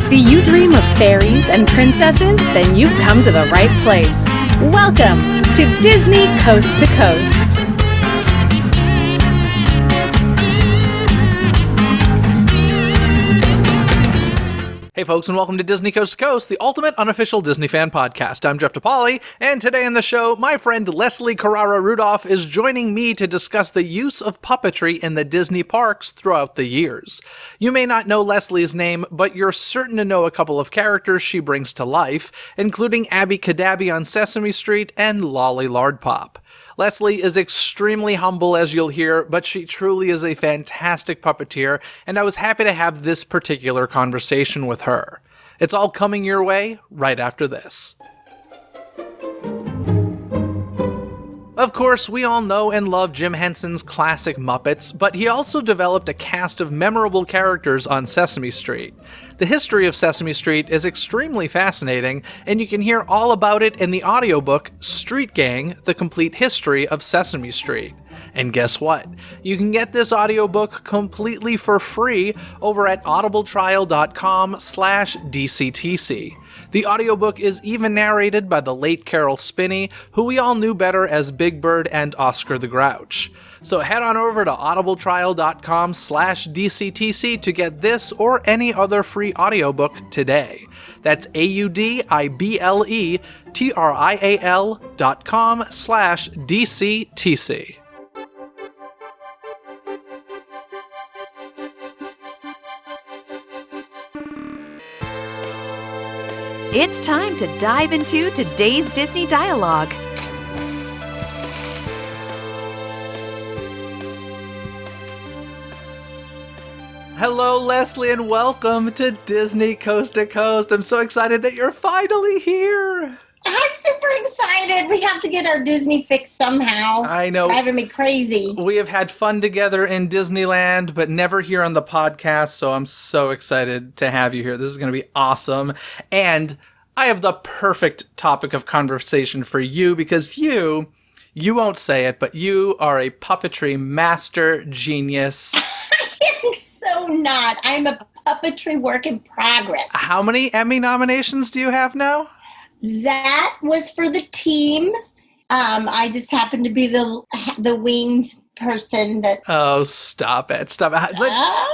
Do you dream of fairies and princesses? Then you've come to the right place. Welcome to Disney Coast to Coast. Hey folks, and welcome to Disney Coast to Coast, the ultimate unofficial Disney fan podcast. I'm Jeff DePauli, and today on the show, my friend Leslie Carrara-Rudolph is joining me to discuss the use of puppetry in the Disney parks throughout the years. You may not know Leslie's name, but you're certain to know a couple of characters she brings to life, including Abby Cadabby on Sesame Street and Lolly Lardpop. Leslie is extremely humble, as you'll hear, but she truly is a fantastic puppeteer, and I was happy to have this particular conversation with her. It's all coming your way right after this. Of course, we all know and love Jim Henson's classic Muppets, but he also developed a cast of memorable characters on Sesame Street. The history of Sesame Street is extremely fascinating, and you can hear all about it in the audiobook Street Gang: The Complete History of Sesame Street. And guess what? You can get this audiobook completely for free over at audibletrial.com/DCTC. The audiobook is even narrated by the late Carol Spinney, who we all knew better as Big Bird and Oscar the Grouch. So head on over to audibletrial.com/DCTC to get this or any other free audiobook today. That's audibletrial.com/DCTC. It's time to dive into today's Disney dialogue. Hello, Leslie, and welcome to Disney Coast to Coast. I'm so excited that you're finally here. I'm super excited. We have to get our Disney fix somehow. I know. It's driving me crazy. We have had fun together in Disneyland, but never here on the podcast, so I'm so excited to have you here. This is going to be awesome. And I have the perfect topic of conversation for you because you won't say it, but you are a puppetry master genius. I'm so not. I'm a puppetry work in progress. How many Emmy nominations do you have now? That was for the team. I just happened to be the winged person that... Oh, stop it.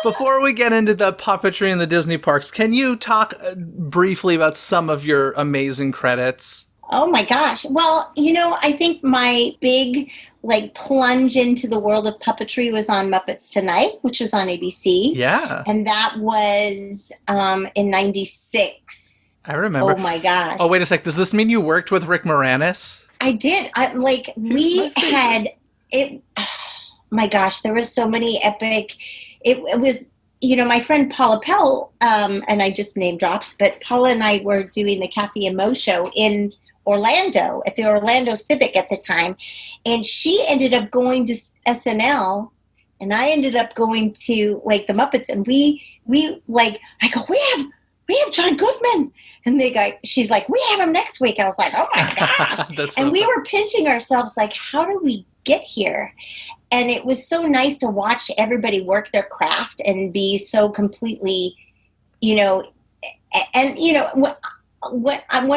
Before we get into the puppetry in the Disney parks, can you talk briefly about some of your amazing credits? Oh my gosh. Well, I think my big plunge into the world of puppetry was on Muppets Tonight, which was on ABC. Yeah. And that was in 96. I remember. Oh my gosh. Oh, wait a sec. Does this mean you worked with Rick Moranis? I did. We had it. Oh my gosh, there were so many epic. It was, my friend Paula Pell, and I just name dropped, but Paula and I were doing the Kathy and Mo show in Orlando at the Orlando Civic at the time, and she ended up going to SNL, and I ended up going to the Muppets, and I go, we have John Goodman. And she's like, we have him next week. I was like, oh my gosh. And we were pinching ourselves how do we get here? And it was so nice to watch everybody work their craft and be so completely, when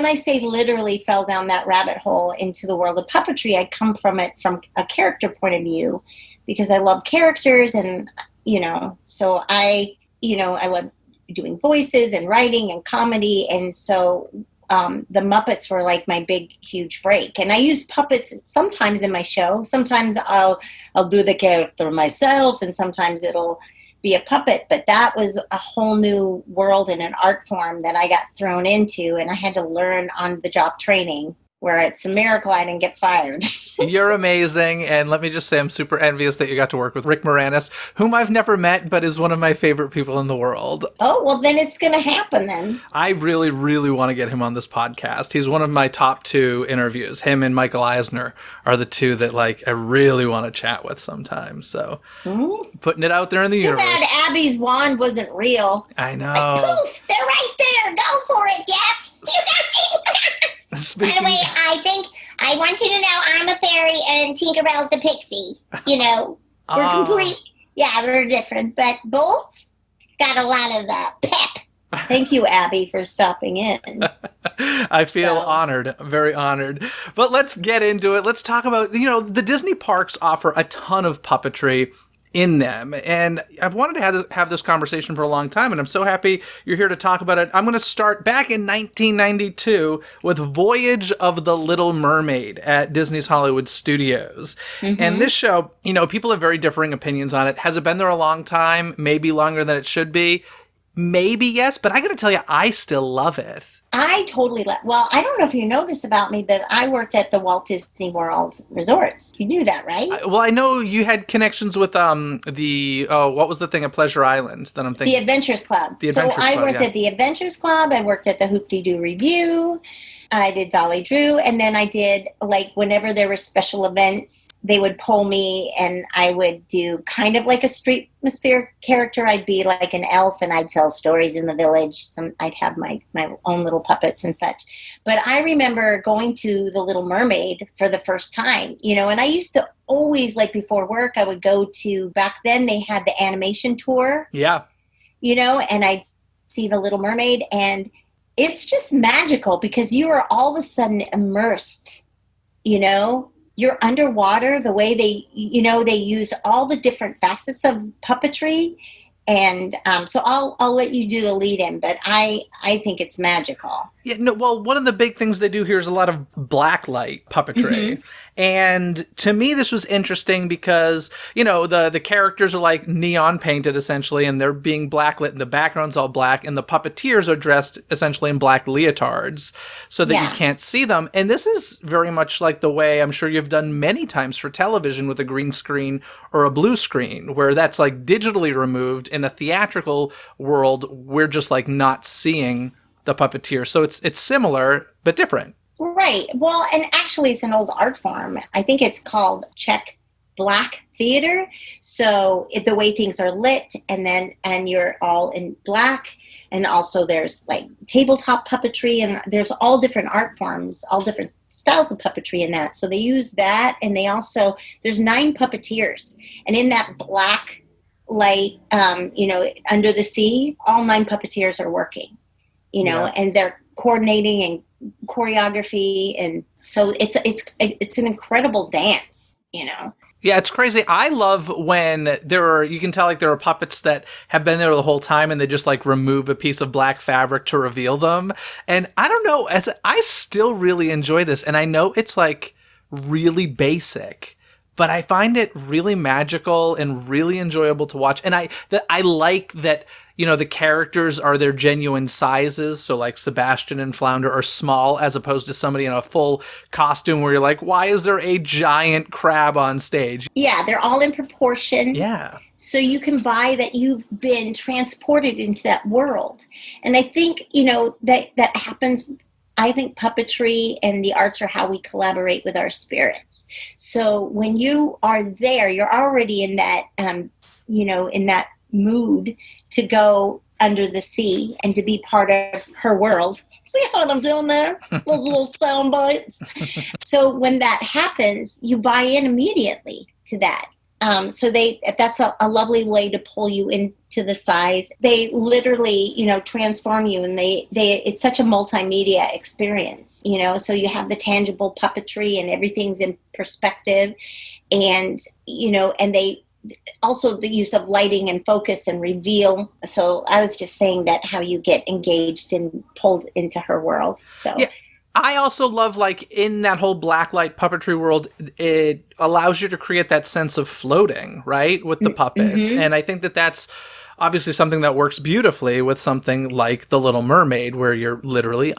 I say literally fell down that rabbit hole into the world of puppetry, I come from it from a character point of view because I love characters and, so I love doing voices and writing and comedy, and so the Muppets were my big huge break. And I use puppets sometimes in my show. Sometimes I'll do the character myself, and sometimes it'll be a puppet. But that was a whole new world and an art form that I got thrown into, and I had to learn on the job training, where it's a miracle I didn't get fired. You're amazing, and let me just say I'm super envious that you got to work with Rick Moranis, whom I've never met, but is one of my favorite people in the world. Oh, well, then it's going to happen then. I really, really want to get him on this podcast. He's one of my top 2 interviews. Him and Michael Eisner are the 2 that, I really want to chat with sometimes. So, Putting it out there in the universe. Too bad Abby's wand wasn't real. I know. Poof, they're right there. Go for it, Jeff. You got me. By the way, I want you to know I'm a fairy and Tinkerbell's a pixie. We're complete. Yeah, we're different, but both got a lot of pep Thank you, Abby, for stopping in. I feel honored, very honored. But let's get into it. Let's talk about, the Disney parks offer a ton of puppetry in them. And I've wanted to have this conversation for a long time, and I'm so happy you're here to talk about it. I'm going to start back in 1992 with Voyage of the Little Mermaid at Disney's Hollywood Studios. Mm-hmm. And this show, people have very differing opinions on it. Has it been there a long time? Maybe longer than it should be? Maybe yes, but I got to tell you, I still love it. I totally well, I don't know if you know this about me, but I worked at the Walt Disney World resorts. You knew that, right? Well, I know you had connections with what was the thing at Pleasure Island that I'm thinking? The Adventures Club. I worked at the Adventures Club. I worked at the Hoop-Dee-Doo Review. I did Dolly Drew, and then I did, whenever there were special events, they would pull me, and I would do kind of like a street atmosphere character. I'd be like an elf, and I'd tell stories in the village. I'd have my own little puppets and such. But I remember going to the Little Mermaid for the first time, and I used to always, before work, I would go to, back then they had the animation tour. Yeah. And I'd see the Little Mermaid, and it's just magical because you are all of a sudden immersed, you're underwater, the way they use all the different facets of puppetry. And so I'll let you do the lead in, but I think it's magical. Yeah, no, well, one of the big things they do here is a lot of blacklight puppetry. Mm-hmm. And to me, this was interesting because, the characters are like neon painted essentially, and they're being blacklit, and the background's all black, and the puppeteers are dressed essentially in black leotards so that you can't see them. And this is very much like the way I'm sure you've done many times for television with a green screen or a blue screen, where that's digitally removed. In a theatrical world, we're just not seeing the puppeteer. So it's similar, but different. Right. Well, and actually it's an old art form. I think it's called Czech black theater. So the way things are lit, and you're all in black. And also there's tabletop puppetry, and there's all different art forms, all different styles of puppetry in that. So they use that. And they also, there's 9 puppeteers, and in that black light, under the sea, all 9 puppeteers are working, and they're coordinating and choreography. And so it's an incredible dance, Yeah, it's crazy. I love when you can tell there are puppets that have been there the whole time, and they just remove a piece of black fabric to reveal them. And I don't know, I still really enjoy this. And I know it's really basic, but I find it really magical and really enjoyable to watch. And I like that, the characters are their genuine sizes. So Sebastian and Flounder are small, as opposed to somebody in a full costume where you're why is there a giant crab on stage? Yeah, they're all in proportion. Yeah. So you can buy that you've been transported into that world. And I think, that happens. I think puppetry and the arts are how we collaborate with our spirits. So when you are there, you're already in that, in that mood to go under the sea and to be part of her world. See what I'm doing there? Those little sound bites. So when that happens, you buy in immediately to that. So that's a lovely way to pull you into the size. They literally, transform you, and it's such a multimedia experience, so you have the tangible puppetry and everything's in perspective, and, and they also the use of lighting and focus and reveal. So I was just saying that how you get engaged and pulled into her world. So. Yeah. I also love, in that whole blacklight puppetry world, it allows you to create that sense of floating, right, with the puppets. Mm-hmm. And I think that that's obviously something that works beautifully with something like The Little Mermaid, where you're literally,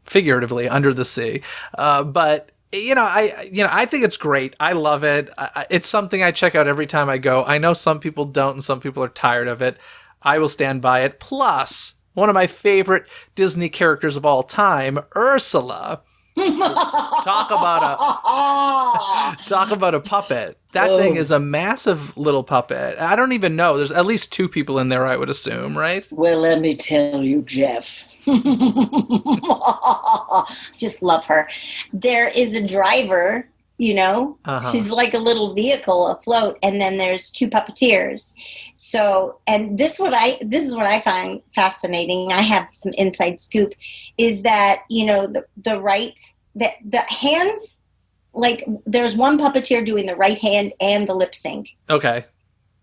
figuratively under the sea. But I think it's great. I love it. It's something I check out every time I go. I know some people don't, and some people are tired of it. I will stand by it. Plus, one of my favorite Disney characters of all time, Ursula. Talk about a puppet. That thing is a massive little puppet. I don't even know. There's at least 2 people in there, I would assume, right? Well, let me tell you, Jeff. Just love her. There is a driver She's like a little vehicle afloat, and then there's two puppeteers. So, and this is what I find fascinating. I have some inside scoop, is that the hands, like there's one puppeteer doing the right hand and the lip sync. Okay.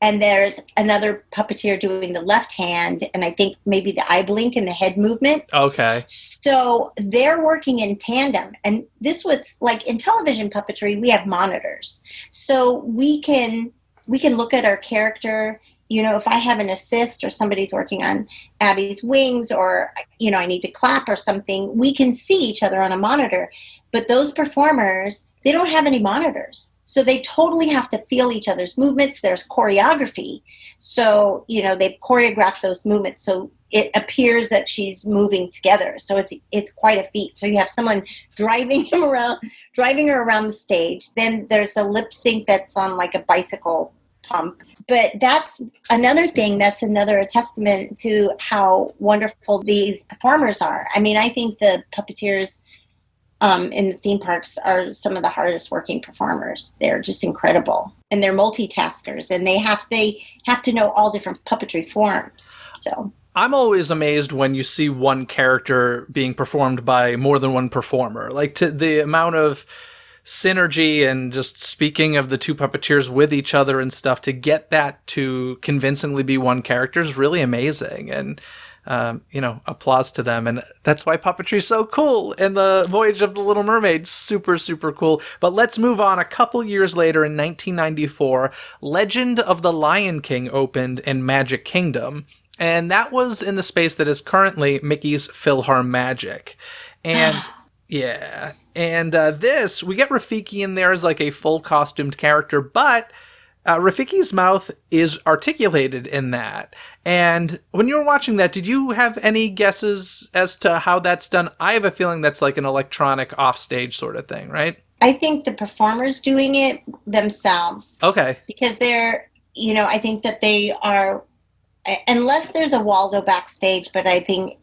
And there's another puppeteer doing the left hand, and I think maybe the eye blink and the head movement. Okay. So they're working in tandem. And this was like in television puppetry, we have monitors. So we can look at our character. If I have an assist or somebody's working on Abby's wings, or, I need to clap or something, we can see each other on a monitor. But those performers, they don't have any monitors. So they totally have to feel each other's movements. There's choreography. So, they've choreographed those movements. So it appears that she's moving together. So it's quite a feat. So you have someone driving her around the stage. Then there's a lip sync that's on like a bicycle pump. But that's another thing. That's a testament to how wonderful these performers are. I mean, I think the puppeteers in the theme parks are some of the hardest working performers. They're just incredible, and they're multitaskers, and they have to know all different puppetry forms. So I'm always amazed when you see one character being performed by more than one performer. Like, to the amount of synergy and just speaking of the two puppeteers with each other and stuff, to get that to convincingly be one character is really amazing. And applause to them. And that's why puppetry is so cool. And the Voyage of the Little Mermaid, super, super cool. But let's move on. A couple years later, in 1994, Legend of the Lion King opened in Magic Kingdom. And that was in the space that is currently Mickey's PhilharMagic. And yeah. And this, we get Rafiki in there as like a full costumed character, but Rafiki's mouth is articulated in that. And when you were watching that, did you have any guesses as to how that's done? I have a feeling that's like an electronic offstage sort of thing, right? I think the performers doing it themselves. Okay. Because they're, I think that they are, unless there's a Waldo backstage, but I think...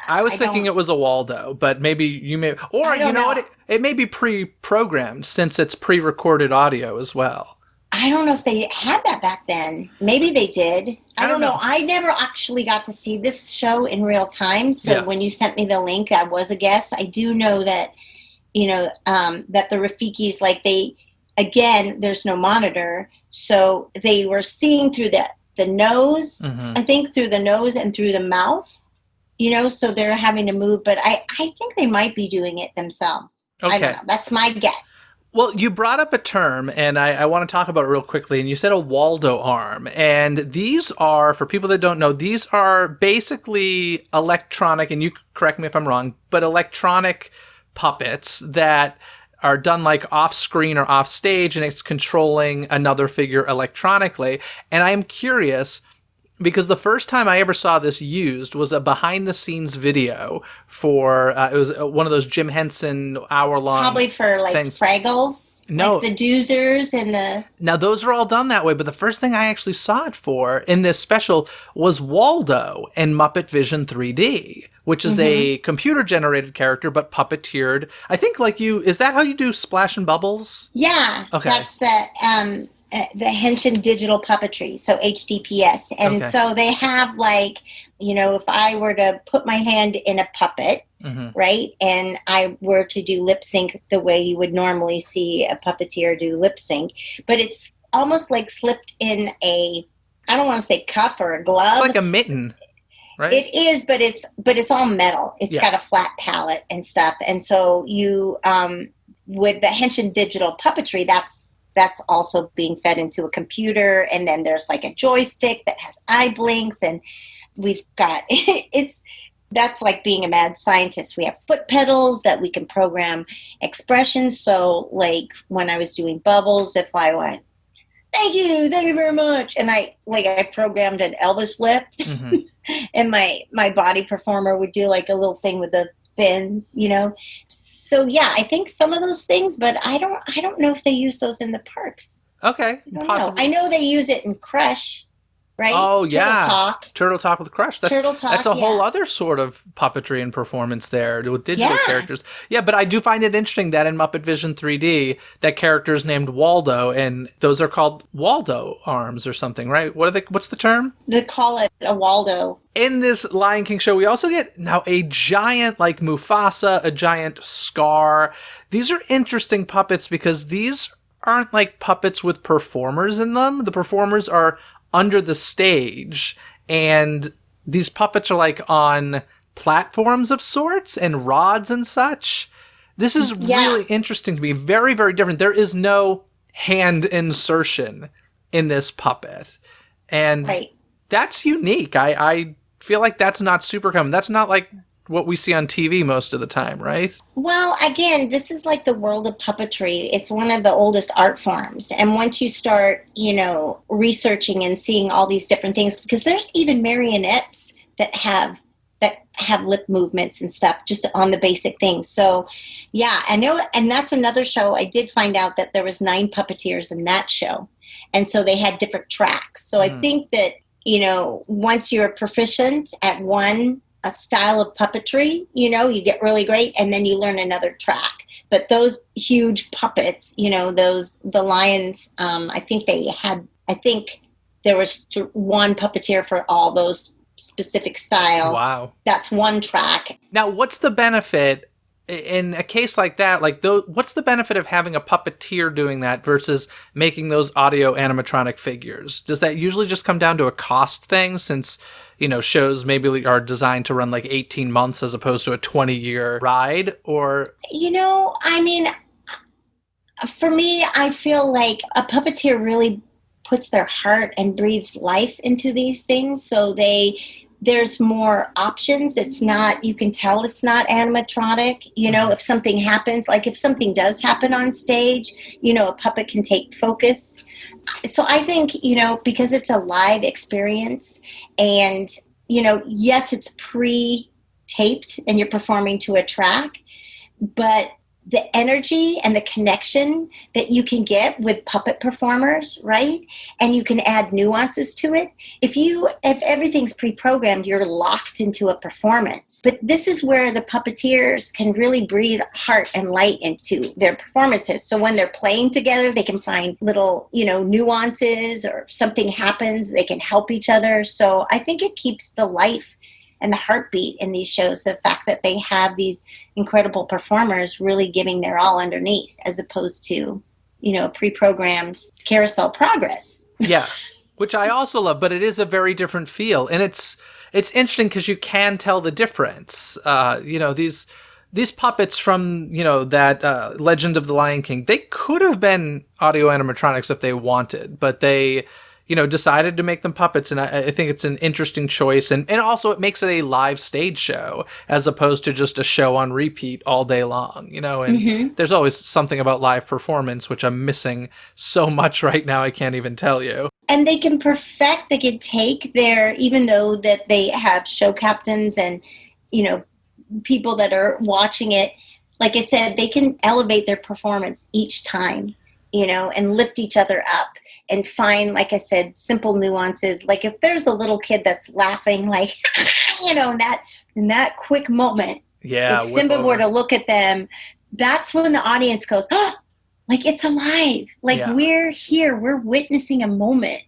I was thinking it was a Waldo, but maybe you may... Or, you know what? It may be pre-programmed since it's pre-recorded audio as well. I don't know if they had that back then. Maybe they did. I don't know. I never actually got to see this show in real time. So when you sent me the link, that was a guess. I do know that, that the Rafikis, like there's no monitor. So they were seeing through the nose, I think through the nose and through the mouth, so they're having to move. But I think they might be doing it themselves. Okay. I don't know. That's my guess. Well, you brought up a term, and I want to talk about it real quickly, and you said a Waldo arm. And these are, for people that don't know, these are basically electronic, and you correct me if I'm wrong, but electronic puppets that are done like off-screen or off-stage, and it's controlling another figure electronically. And I am curious, because the first time I ever saw this used was a behind-the-scenes video for, it was one of those Jim Henson hour-long Probably for, like, things. Fraggles? No. Like the Doozers and the... Now, those are all done that way, but the first thing I actually saw it for in this special was Waldo in Muppet Vision 3D, which is a computer-generated character, but puppeteered. I think, like is that how you do Splash and Bubbles? Yeah. Okay. That's the Henshin Digital Puppetry, so HDPS. And so they have like, if I were to put my hand in a puppet, right, and I were to do lip sync the way you would normally see a puppeteer do lip sync, but it's almost like slipped in I don't want to say cuff or a glove. It's like a mitten, right? It is, but it's all metal. It's got a flat palate and stuff. And so you, with the Henshin Digital Puppetry, that's also being fed into a computer, and then there's like a joystick that has eye blinks, and we've got that's like being a mad scientist. We have foot pedals that we can program expressions. So like when I was doing Bubbles, if I went, thank you very much, and I programmed an Elvis lip, and my body performer would do like a little thing with the fins, So yeah, I think some of those things, but I don't know if they use those in the parks. Okay, I know they use it in Crush, right? Oh, Turtle yeah. Talk. Turtle Talk with Crush. Turtle Talk, That's a whole yeah. other sort of puppetry and performance there with digital Yeah. characters. Yeah, but I do find it interesting that in Muppet Vision 3D, that character is named Waldo, and those are called Waldo arms or something, right? What's the term? They call it a Waldo. In this Lion King show, we also get now a giant like Mufasa, a giant Scar. These are interesting puppets because these aren't like puppets with performers in them. The performers are under the stage, and these puppets are like on platforms of sorts and rods and such. This is really interesting to me. Very, very different. There is no hand insertion in this puppet. And that's unique. I feel like that's not super common. That's not like what we see on TV most of the time, right? Well, again, this is like the world of puppetry. It's one of the oldest art forms. And once you start, researching and seeing all these different things, because there's even marionettes that have lip movements and stuff just on the basic things. So, yeah, I know. And that's another show. I did find out that there was 9 puppeteers in that show. And so they had different tracks. So I think that, once you're proficient at a style of puppetry, you get really great, and then you learn another track. But those huge puppets, the lions, I think there was one puppeteer for all those specific style. Wow. That's one track. Now, what's the benefit in a case like that? What's the benefit of having a puppeteer doing that versus making those audio animatronic figures? Does that usually just come down to a cost thing, since shows maybe are designed to run like 18 months as opposed to a 20-year ride? Or for me, I feel like a puppeteer really puts their heart and breathes life into these things. So there's more options. It's not, you can tell it's not animatronic. If something happens, like if something does happen on stage, a puppet can take focus. So I think, because it's a live experience and, yes, it's pre-taped and you're performing to a track, but the energy and the connection that you can get with puppet performers, right? And you can add nuances to it. If everything's pre-programmed, you're locked into a performance. But this is where the puppeteers can really breathe heart and light into their performances. So when they're playing together, they can find little, nuances, or if something happens, they can help each other. So I think it keeps the life and the heartbeat in these shows, the fact that they have these incredible performers really giving their all underneath, as opposed to, pre-programmed carousel progress. Yeah, which I also love, but it is a very different feel. And it's interesting because you can tell the difference. These puppets from, that Legend of the Lion King, they could have been audio animatronics if they wanted, but they decided to make them puppets. And I think it's an interesting choice. And also it makes it a live stage show as opposed to just a show on repeat all day long, and there's always something about live performance, which I'm missing so much right now. I can't even tell you. And they can take even though that they have show captains and, people that are watching it, like I said, they can elevate their performance each time, and lift each other up and find, like I said, simple nuances. Like if there's a little kid that's laughing, like, in that quick moment, if Simba were to look at them, that's when the audience goes, oh, like it's alive. Like we're here, we're witnessing a moment.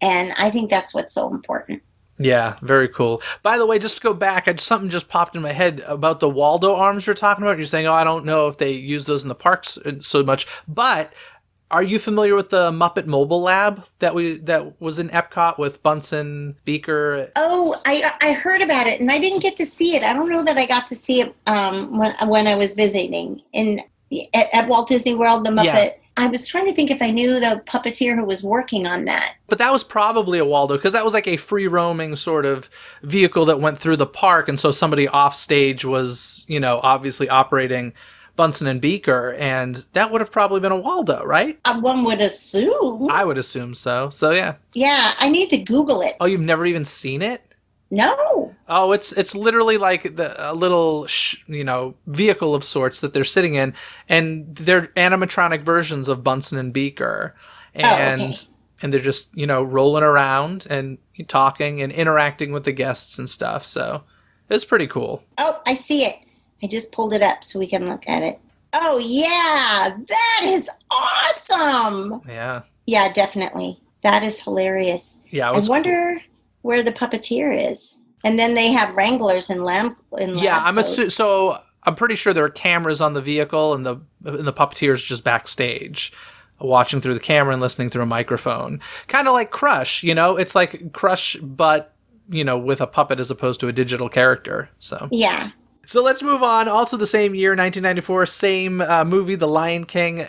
And I think that's what's so important. Yeah, very cool. By the way, just to go back, something just popped in my head about the Waldo arms you're talking about. You're saying, I don't know if they use those in the parks so much, but are you familiar with the Muppet Mobile Lab that was in Epcot with Bunsen, Beaker? Oh, I heard about it, and I didn't get to see it. I don't know that I got to see it when I was visiting at Walt Disney World, the Muppet. Yeah. I was trying to think if I knew the puppeteer who was working on that. But that was probably a Waldo, because that was like a free-roaming sort of vehicle that went through the park, and so somebody off stage was, obviously operating Bunsen and Beaker, and that would have probably been a Waldo, right? One would assume. I would assume so. So, yeah. Yeah, I need to Google it. Oh, you've never even seen it? No. Oh, it's literally like a little, vehicle of sorts that they're sitting in, and they're animatronic versions of Bunsen and Beaker. And and they're just, rolling around and talking and interacting with the guests and stuff. So it's pretty cool. Oh, I see it. I just pulled it up so we can look at it. Oh, yeah. That is awesome. Yeah. Yeah, definitely. That is hilarious. Yeah. I wonder where the puppeteer is. And then they have wranglers and lamp. Yeah, I'm pretty sure there are cameras on the vehicle, and the puppeteer's just backstage, watching through the camera and listening through a microphone. Kind of like Crush, It's like Crush, but with a puppet as opposed to a digital character. So yeah. So let's move on. Also the same year, 1994, same movie, The Lion King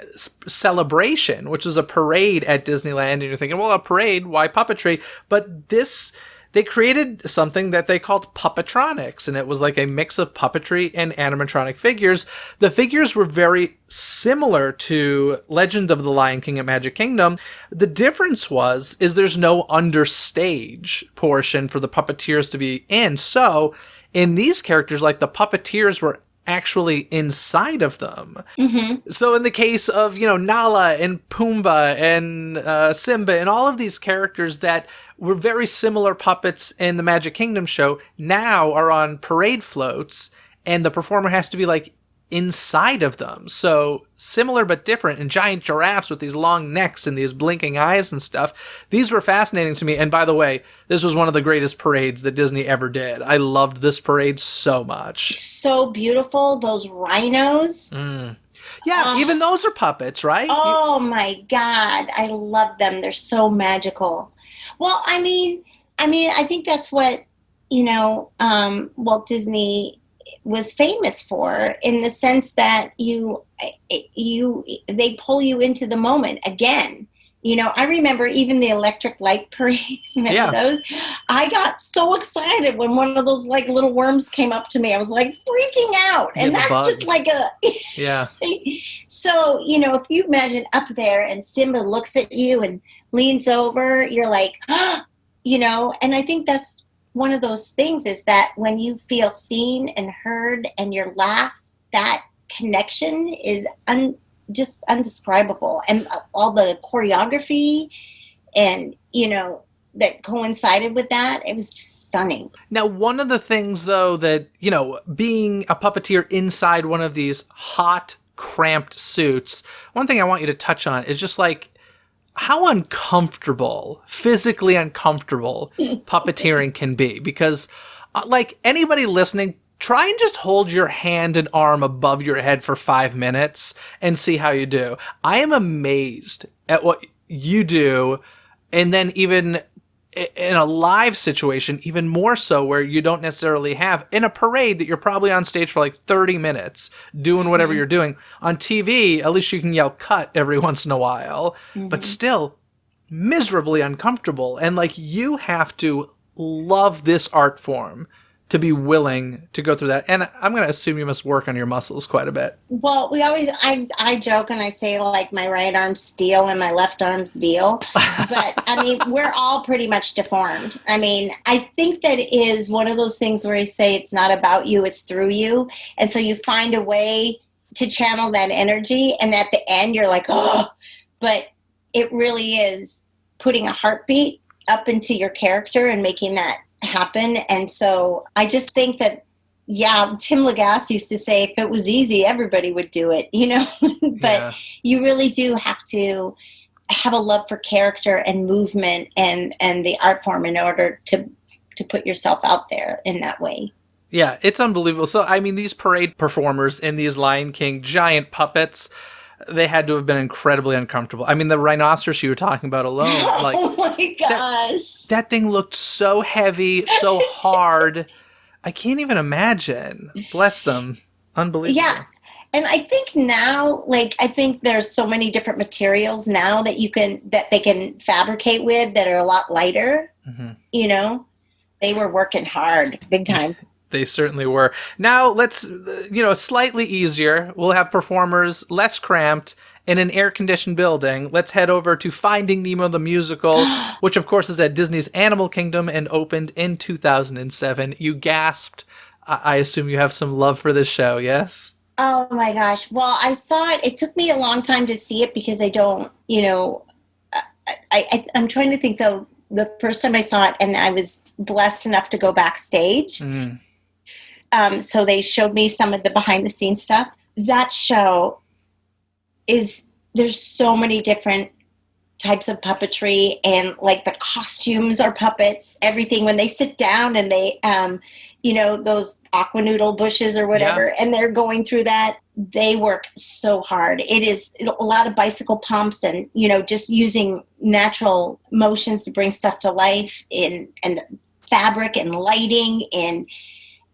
Celebration, which was a parade at Disneyland. And you're thinking, well, a parade, why puppetry? But they created something that they called Puppetronics, and it was like a mix of puppetry and animatronic figures. The figures were very similar to Legend of the Lion King at Magic Kingdom. The difference is there's no understage portion for the puppeteers to be in. So in these characters, like the puppeteers were actually inside of them. Mm-hmm. So in the case of, Nala and Pumbaa and Simba and all of these characters that were very similar puppets in the Magic Kingdom show now are on parade floats, and the performer has to be like inside of them. So similar but different, and giant giraffes with these long necks and these blinking eyes and stuff. These were fascinating to me. And by the way, this was one of the greatest parades that Disney ever did. I loved this parade so much. So beautiful. Those rhinos. Yeah, even those are puppets, right? Oh my God. I love them. They're so magical. Well, I mean, I think that's what, Walt Disney was famous for, in the sense that they pull you into the moment again. I remember even the electric light parade. Those? I got so excited when one of those like little worms came up to me. I was like freaking out. And that's bugs. Just like yeah. So, if you imagine up there and Simba looks at you and leans over, you're like, and I think that's one of those things, is that when you feel seen and heard and you laugh, that connection is just undescribable. And all the choreography and, that coincided with that, it was just stunning. Now, one of the things, though, that, being a puppeteer inside one of these hot, cramped suits, one thing I want you to touch on is just like how physically uncomfortable puppeteering can be. Because, like, anybody listening, try and just hold your hand and arm above your head for 5 minutes and see how you do. I am amazed at what you do. And then even in a live situation, even more so, where you don't necessarily have, in a parade that you're probably on stage for like 30 minutes doing whatever you're doing. On TV, at least you can yell cut every once in a while, but still miserably uncomfortable. And like, you have to love this art form to be willing to go through that. And I'm going to assume you must work on your muscles quite a bit. Well, I joke and I say, like, my right arm's steel and my left arm's veal. But, we're all pretty much deformed. I think that is one of those things where I say it's not about you, it's through you. And so you find a way to channel that energy. And at the end, you're like, oh, but it really is putting a heartbeat up into your character and making that happen. And so I just think that, Tim Lagasse used to say, if it was easy, everybody would do it, but you really do have to have a love for character and movement and the art form in order to put yourself out there in that way. Yeah, it's unbelievable. So, these parade performers in these Lion King giant puppets, they had to have been incredibly uncomfortable. The rhinoceros you were talking about alone. Like, oh my gosh. That thing looked so heavy, so hard. I can't even imagine. Bless them. Unbelievable. Yeah. And I think now, I think there's so many different materials now that they can fabricate with that are a lot lighter. Mm-hmm. They were working hard, big time. They certainly were. Now let's, slightly easier. We'll have performers less cramped in an air-conditioned building. Let's head over to Finding Nemo the Musical, which of course is at Disney's Animal Kingdom and opened in 2007. You gasped. I assume you have some love for this show, yes? Oh my gosh. Well, I saw it. It took me a long time to see it because I don't, I'm trying to think though, the first time I saw it, and I was blessed enough to go backstage. So they showed me some of the behind the scenes stuff. That show there's so many different types of puppetry, and like the costumes are puppets, everything when they sit down and they, those aqua noodle bushes or whatever, and they're going through that. They work so hard. It is a lot of bicycle pumps and, just using natural motions to bring stuff to life and fabric and lighting. And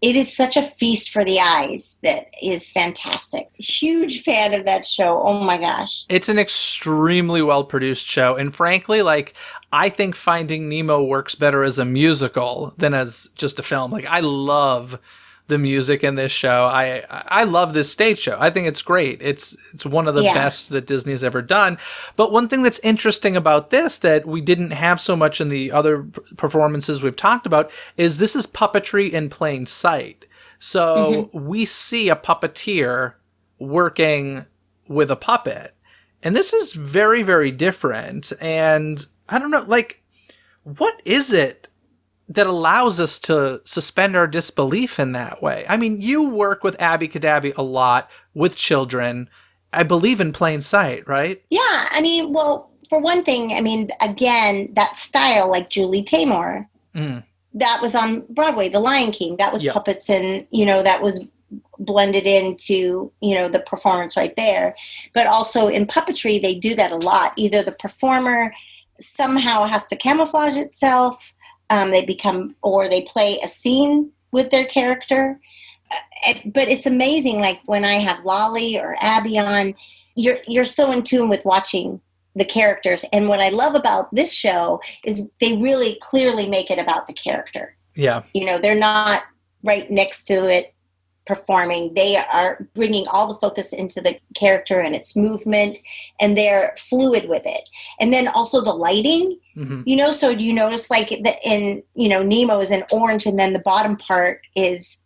it is such a feast for the eyes that is fantastic. Huge fan of that show. Oh my gosh. It's an extremely well-produced show. And frankly, I think Finding Nemo works better as a musical than as just a film. I love the music in this show. I love this stage show. I think it's great. It's one of the best that Disney's ever done. But one thing that's interesting about this that we didn't have so much in the other performances we've talked about is this is puppetry in plain sight. So we see a puppeteer working with a puppet. And this is very, very different. And I don't know, what is it that allows us to suspend our disbelief in that way? I mean, you work with Abby Cadabby a lot with children, I believe in plain sight, right? Yeah. I mean, well, for one thing, again, that style, like Julie Taymor, that was on Broadway, The Lion King, that was puppets and, that was blended into, the performance right there. But also in puppetry, they do that a lot. Either the performer somehow has to camouflage itself, they play a scene with their character. But it's amazing, when I have Lolly or Abby on, you're so in tune with watching the characters. And what I love about this show is they really clearly make it about the character. Yeah. They're not right next to it performing. They are bringing all the focus into the character and its movement, and they're fluid with it. And then also the lighting, so do you notice in, Nemo is in orange and then the bottom part is,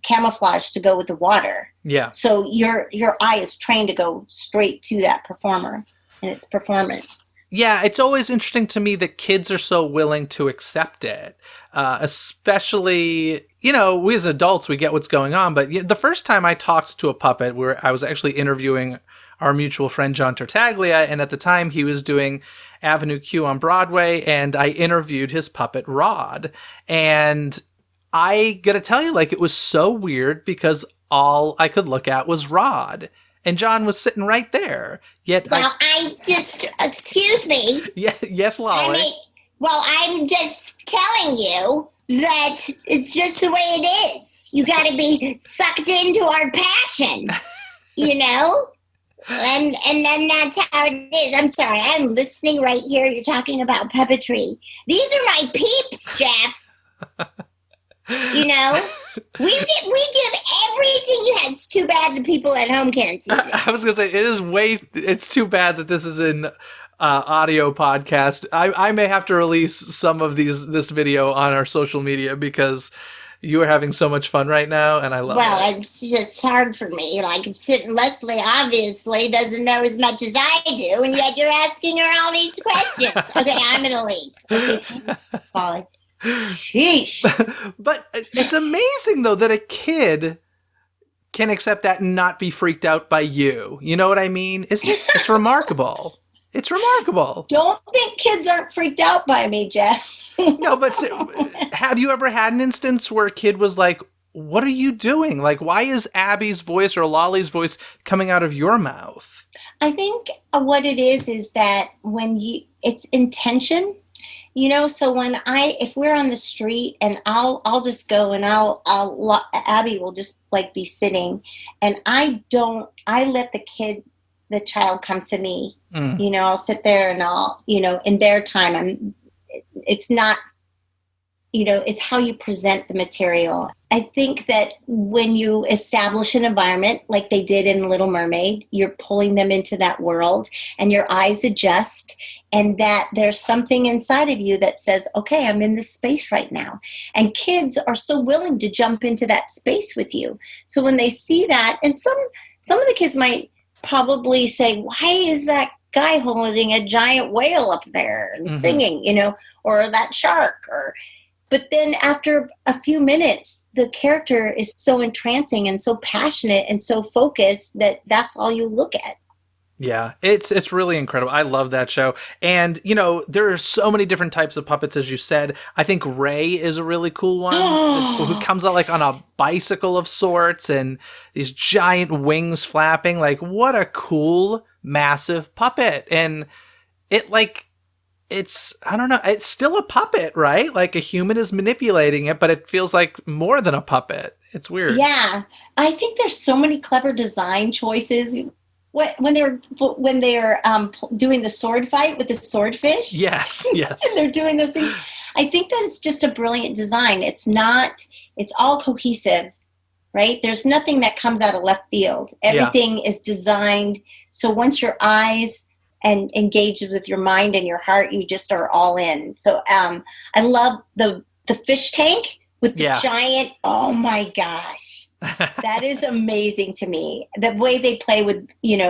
camouflage to go with the water. Yeah. So your eye is trained to go straight to that performer and its performance. Yeah, it's always interesting to me that kids are so willing to accept it, especially, we as adults, we get what's going on. But the first time I talked to a puppet, where I was actually interviewing our mutual friend, John Tartaglia, and at the time he was doing Avenue Q on Broadway, and I interviewed his puppet, Rod. And I gotta tell you, it was so weird because all I could look at was Rod. And John was sitting right there. Yet excuse me. Yeah, yes, Lolly. I'm just telling you that it's just the way it is. You got to be sucked into our passion, And then that's how it is. I'm sorry, I'm listening right here. You're talking about puppetry. These are my peeps, Jeff. We give everything you have. It's too bad the people at home can't see this. I was gonna say it's too bad that this is an audio podcast. I may have to release some of this video on our social media because you are having so much fun right now, and I love it. Well, it's just hard for me. I'm sitting, Leslie obviously doesn't know as much as I do, and yet you're asking her all these questions. Okay, I'm going to leave. Okay, Polly. Sheesh. But it's amazing, though, that a kid can accept that and not be freaked out by you. You know what I mean? It's remarkable. It's remarkable. Don't think kids aren't freaked out by me, Jeff. No, but have you ever had an instance where a kid was like, what are you doing? Why is Abby's voice or Lolly's voice coming out of your mouth? I think what it is that it's intention. So if we're on the street and I'll just go and Abby will just be sitting, and I let the child come to me. I'll sit there and I'll, in their time, it's not, it's how you present the material. I think that when you establish an environment like they did in Little Mermaid, you're pulling them into that world and your eyes adjust, and that there's something inside of you that says, okay, I'm in this space right now. And kids are so willing to jump into that space with you. So when they see that, and some of the kids might probably say, why is that guy holding a giant whale up there and singing, or that shark, but then after a few minutes, the character is so entrancing and so passionate and so focused that that's all you look at. Yeah, it's really incredible. I love that show. And, there are so many different types of puppets, as you said. I think Ray is a really cool one who comes out like on a bicycle of sorts and these giant wings flapping. Like, what a cool, massive puppet. And I don't know, it's still a puppet, right? Like a human is manipulating it, but it feels like more than a puppet. It's weird. Yeah. I think there's so many clever design choices. When they're doing the sword fight with the swordfish. Yes. And they're doing those things. I think that it's just a brilliant design. It's all cohesive, right? There's nothing that comes out of left field. Everything is designed. So once your eyes and engage with your mind and your heart, you just are all in. So I love the fish tank with the giant, oh my gosh. That is amazing to me. The way they play with,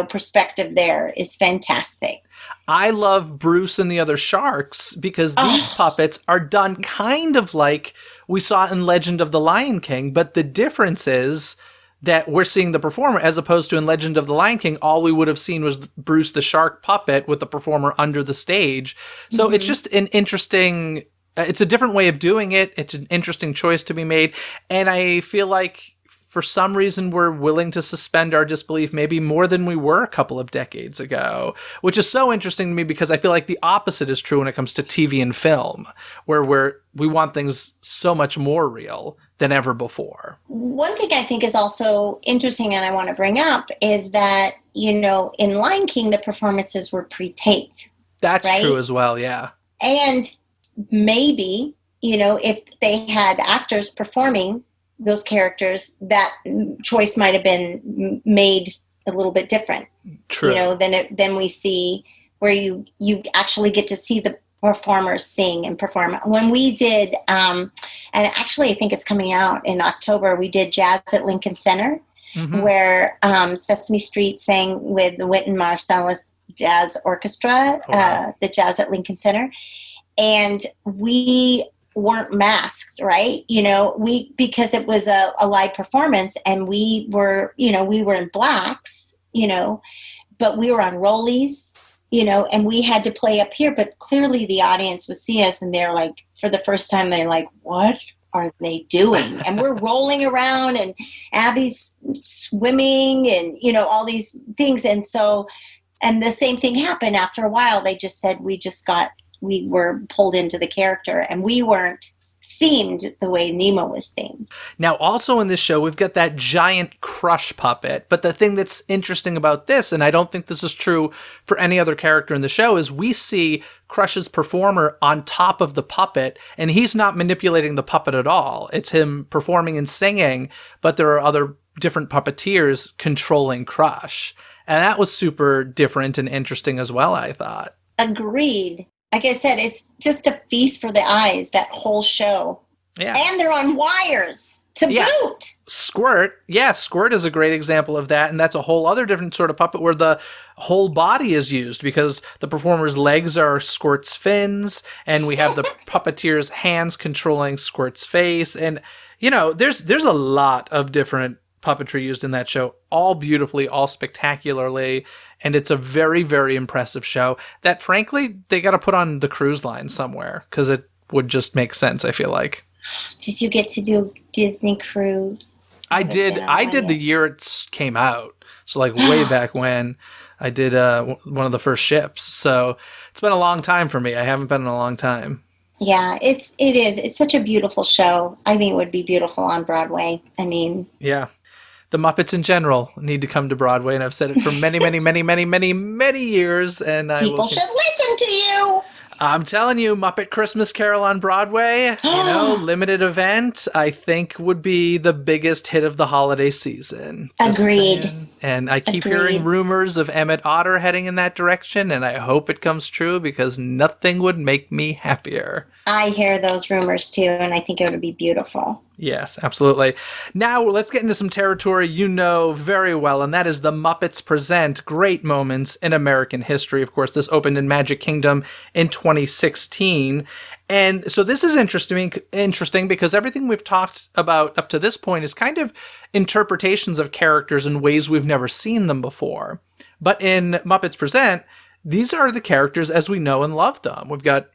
perspective there is fantastic. I love Bruce and the other sharks because these puppets are done kind of like we saw in Legend of the Lion King, but the difference is that we're seeing the performer, as opposed to in Legend of the Lion King, all we would have seen was Bruce the shark puppet with the performer under the stage. So it's just an interesting, it's a different way of doing it. It's an interesting choice to be made. And I feel like for some reason we're willing to suspend our disbelief maybe more than we were a couple of decades ago, which is so interesting to me because I feel like the opposite is true when it comes to TV and film, where we want things so much more real than ever before. One thing I think is also interesting and I want to bring up is that, in Lion King, the performances were pre-taped. That's right? true as well, yeah. And maybe, if they had actors performing those characters, that choice might have been made a little bit different. True. Than we see where you actually get to see the performers sing and perform. When we did, and actually I think it's coming out in October, we did Jazz at Lincoln Center, where Sesame Street sang with the Wynton Marsalis Jazz Orchestra, the Jazz at Lincoln Center. And we weren't masked, right? Because it was a live performance and we were in blacks, but we were on rollies, and we had to play up here, but clearly the audience was seeing us and they're like, for the first time, they're like, what are they doing? And we're rolling around and Abby's swimming and, all these things. And so, and the same thing happened after a while. They just said, we were pulled into the character and we weren't themed the way Nemo was themed. Now, also in this show, we've got that giant Crush puppet. But the thing that's interesting about this, and I don't think this is true for any other character in the show, is we see Crush's performer on top of the puppet, and he's not manipulating the puppet at all. It's him performing and singing, but there are other different puppeteers controlling Crush. And that was super different and interesting as well, I thought. Agreed. Like I said, it's just a feast for the eyes, that whole show. Yeah. And they're on wires to boot. Squirt. Yeah, Squirt is a great example of that. And that's a whole other different sort of puppet where the whole body is used because the performer's legs are Squirt's fins and we have the puppeteer's hands controlling Squirt's face. And, there's a lot of different puppetry used in that show, all beautifully, all spectacularly, and it's a very, very impressive show that, frankly, they got to put on the cruise line somewhere because it would just make sense, I feel like. Did you get to do Disney Cruise? I did the year it came out, so like way back when. I did one of the first ships, so it's been a long time for me. I haven't been in a long time. Yeah, it is. It's such a beautiful show. I think it would be beautiful on Broadway. Yeah. The Muppets in general need to come to Broadway, and I've said it for many, many, many, many, many, many years. And people should listen to you. I'm telling you, Muppet Christmas Carol on Broadway, limited event, I think would be the biggest hit of the holiday season. Just Agreed. saying. And I keep hearing rumors of Emmett Otter heading in that direction, and I hope it comes true because nothing would make me happier. I hear those rumors too, and I think it would be beautiful. Yes, absolutely. Now let's get into some territory you know very well, and that is the Muppets Present Great Moments in American History. Of course, this opened in Magic Kingdom in 2016. And so this is interesting because everything we've talked about up to this point is kind of interpretations of characters in ways we've never seen them before. But in Muppets Present, these are the characters as we know and love them. We've got,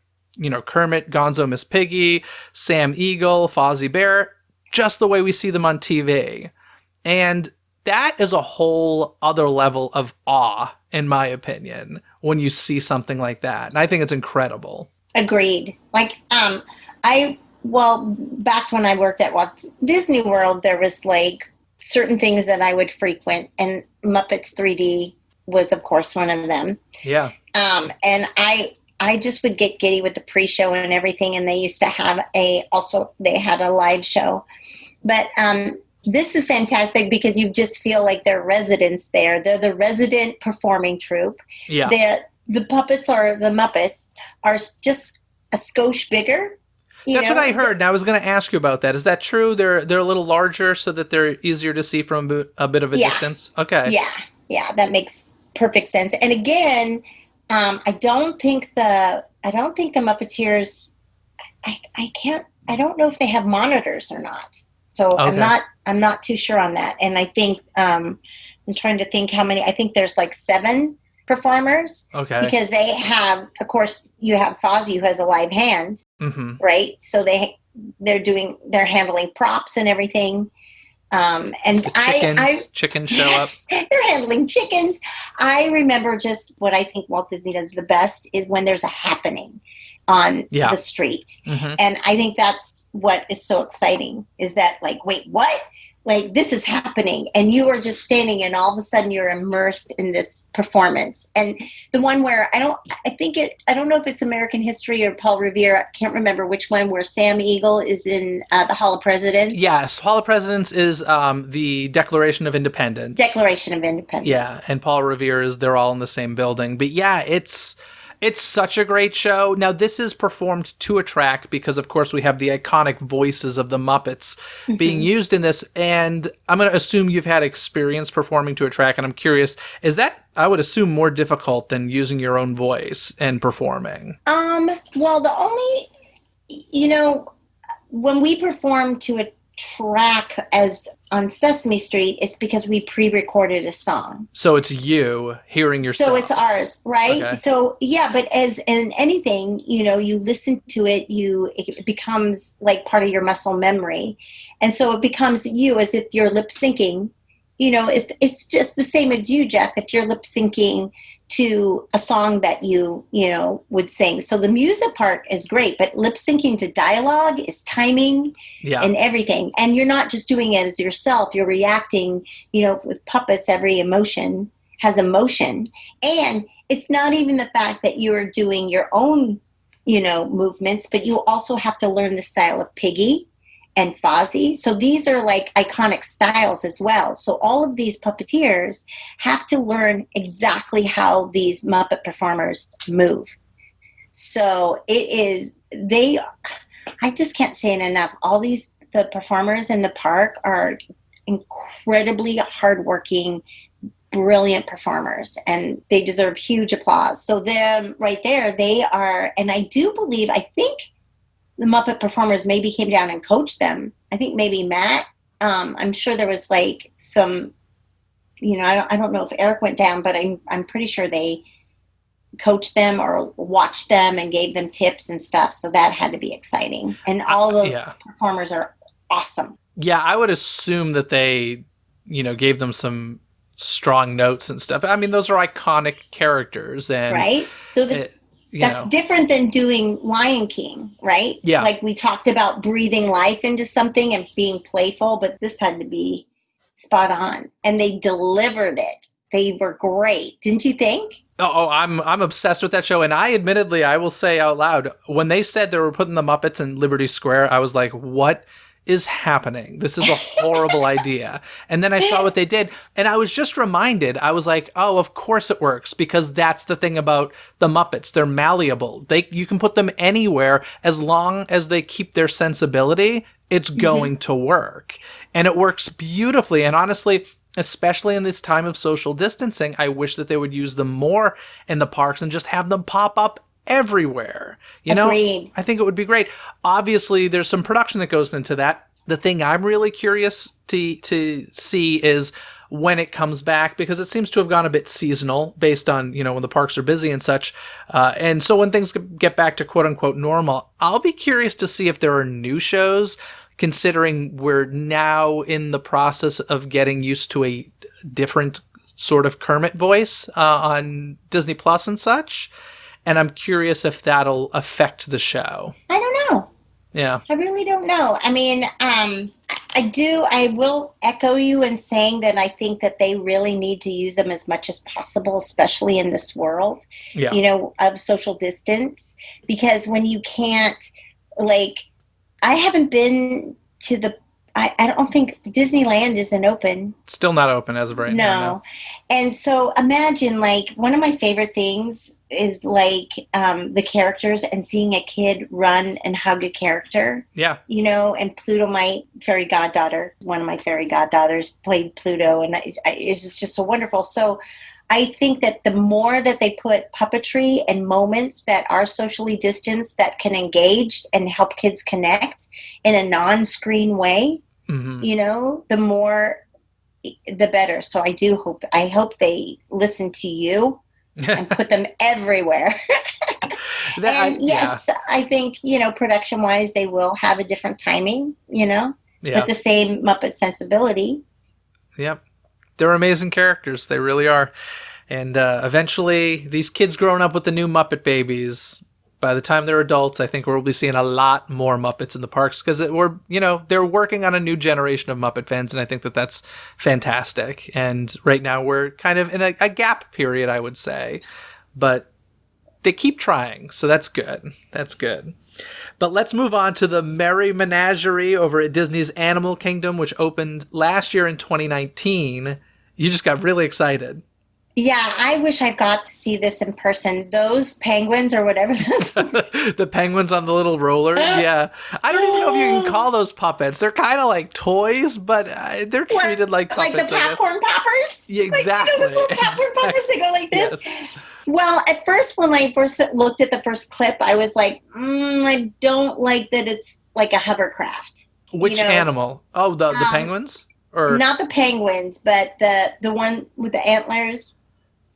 Kermit, Gonzo, Miss Piggy, Sam Eagle, Fozzie Bear, just the way we see them on TV. And that is a whole other level of awe, in my opinion, when you see something like that. And I think it's incredible. Agreed. Back when I worked at Walt Disney World, there was certain things that I would frequent, and Muppets 3D was, of course, one of them. Yeah. And I just would get giddy with the pre-show and everything, and they used to have they had a live show. But this is fantastic because you just feel like they're residents there. They're the resident performing troupe. Yeah. The Muppets are just a skosh bigger. That's what I heard, and I was going to ask you about that. Is that true? They're a little larger so that they're easier to see from a bit of a distance? Okay. Yeah, that makes perfect sense. And again, I don't think the Muppeteers, I don't know if they have monitors or not. So okay. I'm not too sure on that. And I think, I'm trying to think how many, I think there's 7 performers. Okay. Because they have, of course, you have Fozzie who has a live hand, right? So they're handling props and everything. And chickens show up. They're handling chickens. I remember just what I think Walt Disney does the best is when there's a happening on the street. Mm-hmm. And I think that's what is so exciting is that wait, what? This is happening, and you are just standing, and all of a sudden you're immersed in this performance. And the one where I don't know if it's American History or Paul Revere. I can't remember which one. Where Sam Eagle is in the Hall of Presidents. Yes, Hall of Presidents is the Declaration of Independence. Declaration of Independence. Yeah, and Paul Revere is they're all in the same building. But yeah, It's such a great show. Now, this is performed to a track because, of course, we have the iconic voices of the Muppets being used in this. And I'm going to assume you've had experience performing to a track. And I'm curious, is that, I would assume, more difficult than using your own voice and performing? Well, the only, when we perform to a track as on Sesame Street, it's because we pre-recorded a song. So it's you hearing yourself. So it's ours, right? Okay. So yeah, but as in anything, you listen to it, it becomes part of your muscle memory. And so it becomes you as if you're lip syncing. It's just the same as you, Jeff, if you're lip syncing to a song that you would sing. So the music part is great, but lip syncing to dialogue is timing and everything. And you're not just doing it as yourself, you're reacting, with puppets, every emotion has emotion. And it's not even the fact that you're doing your own, movements, but you also have to learn the style of Piggy and Fozzie. So these are iconic styles as well. So all of these puppeteers have to learn exactly how these Muppet performers move. So I just can't say it enough. The performers in the park are incredibly hardworking, brilliant performers, and they deserve huge applause. So them right there, they are, and I think the Muppet performers maybe came down and coached them. I think maybe Matt. I'm sure there was some, I don't know if Eric went down, but I'm pretty sure they coached them or watched them and gave them tips and stuff. So that had to be exciting. And all those performers are awesome. Yeah, I would assume that they, gave them some strong notes and stuff. I mean, those are iconic characters, and right. So that's different than doing Lion King, right? Yeah. We talked about breathing life into something and being playful, but this had to be spot on. And they delivered it. They were great. Didn't you think? Oh, I'm obsessed with that show. And I will say out loud, when they said they were putting the Muppets in Liberty Square, I was like, what is happening? This is a horrible idea. And then I saw what they did, and I was just reminded, I was like, oh, of course it works, because that's the thing about the Muppets. They're malleable. You can put them anywhere as long as they keep their sensibility, it's going to work. And it works beautifully. And honestly, especially in this time of social distancing, I wish that they would use them more in the parks and just have them pop up everywhere. You know, Agreed. I think it would be great. Obviously, there's some production that goes into that. The thing I'm really curious to see is when it comes back, because it seems to have gone a bit seasonal based on, you know, when the parks are busy and such. And so when things get back to quote unquote normal, I'll be curious to see if there are new shows, considering we're now in the process of getting used to a different sort of Kermit voice on Disney Plus and such. And I'm curious if that'll affect the show. I don't know. Yeah. I really don't know. I mean, I will echo you in saying that I think that they really need to use them as much as possible, especially in this world, you know, of social distance. Because when you can't, like, I haven't been to I don't think Disneyland isn't open. Still not open as of right now. No. And so imagine, like, one of my favorite things is like the characters and seeing a kid run and hug a character. Yeah. You know, and Pluto, my fairy goddaughter, one of my fairy goddaughters played Pluto, and it's just so wonderful. So I think that the more that they put puppetry and moments that are socially distanced that can engage and help kids connect in a non-screen way, you know, the more, the better. So I hope they listen to you and put them everywhere. I think, you know, production wise, they will have a different timing, you know, but the same Muppet sensibility. Yep. They're amazing characters. They really are. And eventually, these kids growing up with the new Muppet babies, by the time they're adults, I think we'll be seeing a lot more Muppets in the parks, because they're working on a new generation of Muppet fans, and I think that that's fantastic. And right now, we're kind of in a gap period, I would say, but they keep trying, so that's good. That's good. But let's move on to the Merry Menagerie over at Disney's Animal Kingdom, which opened last year in 2019. You just got really excited. Yeah, I wish I got to see this in person. Those penguins or whatever those the penguins on the little rollers, yeah. I don't even know if you can call those puppets. They're kind of like toys, but they're treated like puppets. Like the popcorn poppers? Yeah, exactly. Like, you know, those little popcorn poppers, they go like this? Yes. Well, at first, when I first looked at the first clip, I was like, I don't like that it's like a hovercraft. Which animal? Oh, the penguins? Or not the penguins, but the one with the antlers.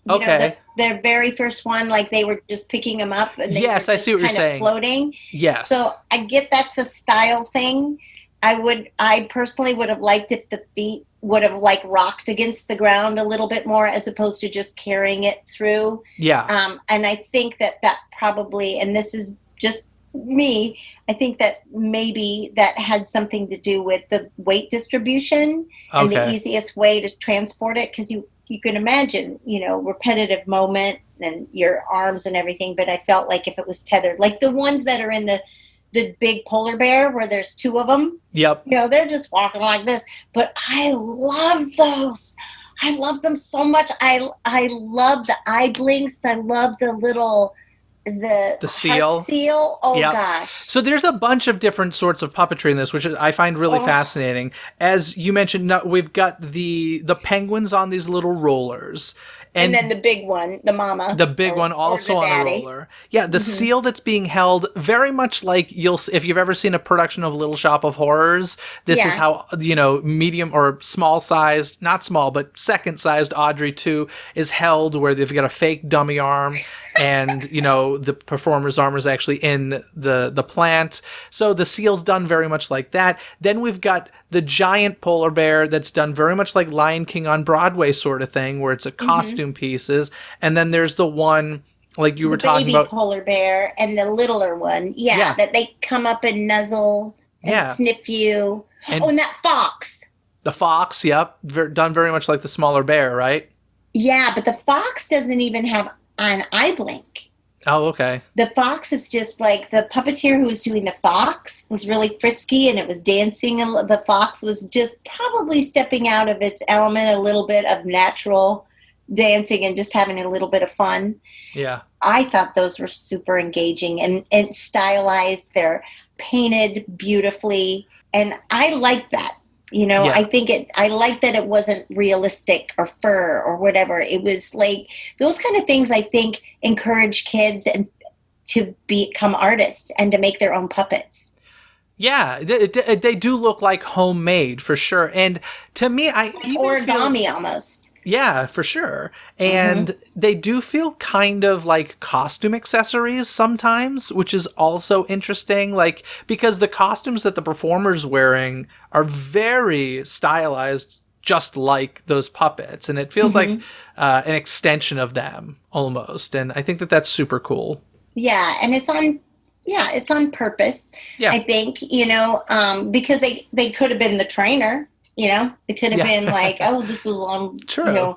You know, their very first one, like they were just picking them up. And they yes, I see what you're saying. Floating. Yes. So I get that's a style thing. I personally would have liked if the feet would have like rocked against the ground a little bit more, as opposed to just carrying it through. Yeah. And I think that probably, and this is just me, I think that maybe that had something to do with the weight distribution and the easiest way to transport it, because you can imagine, you know, repetitive moment and your arms and everything. But I felt like if it was tethered, like the ones that are in the big polar bear where there's two of them. Yep. You know, they're just walking like this. But I love those. I love them so much. I love the eye blinks. I love the little... The seal. Oh, yep. Gosh. So there's a bunch of different sorts of puppetry in this, which I find really fascinating. As you mentioned, we've got the penguins on these little rollers. And then the big one, the mama. The big one also on a roller. Yeah, the seal that's being held very much like if you've ever seen a production of Little Shop of Horrors, this is how, you know, medium or small sized, not small, but second sized Audrey 2 is held, where they've got a fake dummy arm and, you know, the performer's arm is actually in the plant. So the seal's done very much like that. Then we've got the giant polar bear that's done very much like Lion King on Broadway sort of thing, where it's a costume pieces. And then there's the one like you were talking about, baby polar bear, and the littler one, that they come up and nuzzle and sniff you. And that fox. The fox, yep, done very much like the smaller bear, right? Yeah, but the fox doesn't even have an eye blink. Oh, okay. The fox is just like the puppeteer who was doing the fox was really frisky and it was dancing. And the fox was just probably stepping out of its element a little bit of natural dancing and just having a little bit of fun. Yeah. I thought those were super engaging and stylized. They're painted beautifully. And I like that. Yeah. I like that it wasn't realistic or fur or whatever. It was like those kind of things I think encourage kids and to become artists and to make their own puppets. Yeah, they do look like homemade for sure. And to me, I even origami almost. Yeah, for sure. And they do feel kind of like costume accessories sometimes, which is also interesting. Like, because the costumes that the performer's wearing are very stylized, just like those puppets. And it feels like an extension of them almost. And I think that that's super cool. Yeah, and it's on purpose. Yeah. I think, because they could have been the trainer. It could have been like, oh, this is True.